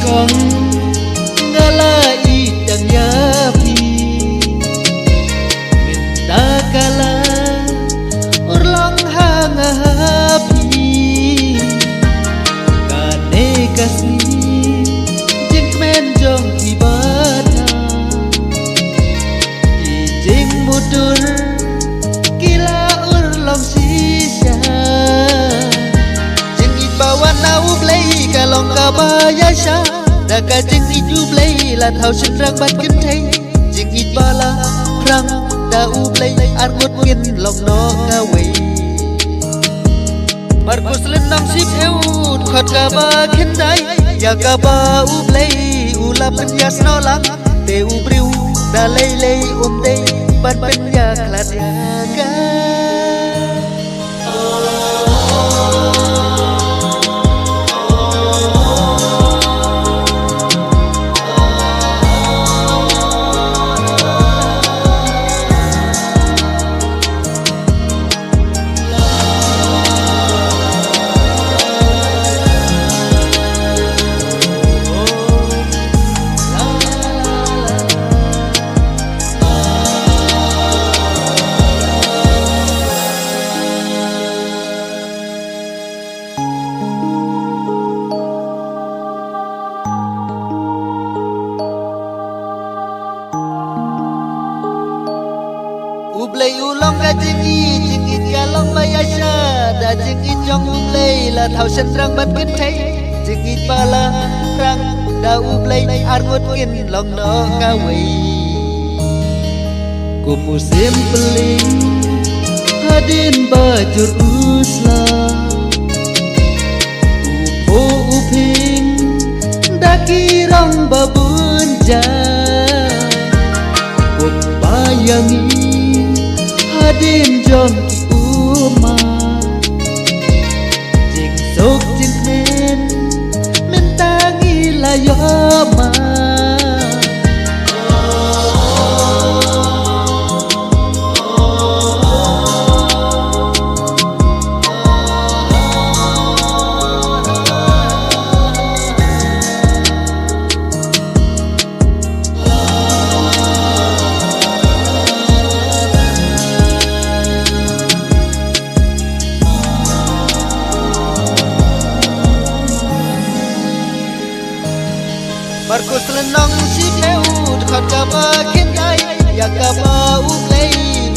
kong ngalai dang yapi minta kala urlang hanga hapi kane kasih jeng men jong ibada kijing mudur kila urlang sisa jeng ibawan nau blei kalong kabayasha daga jeng iju blei la thau sin rang ban kim thai jeng ibala rang da u blei ar ngot ngin long no ka wei Markus lenang sip eut khot ka ba khin dai ya ka ba u blei u la pen ya sno lang te u briu da lei lei dei ban pen ya klat ga Ublay ulong ka jingi ka long bayasha da jingi jong ublay la thau sen rang ban kin thai jingi pala rang da ublay ar ngot kin long no ka wei ku musim peling hadin bajur usla upo uping daki rong babun ja ku bayangi hadin jong ki uma jing sok jing men tangi la yo ma Markus lenong si eut khot ka ba khin dai ya ka ba u blei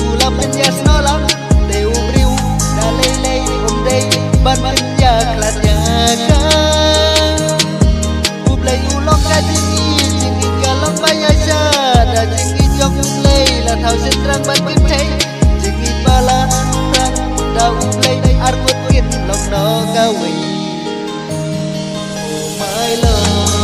u la pen ya sno lang te u briu da lei lei dei ban ban ya klat ya ka u blei u long ka jingi ka long ba ya sha da jingi jong blei la thau sin rang ban kin thai jingi pala rang da u blei ar mut kin long no ka wei oh my love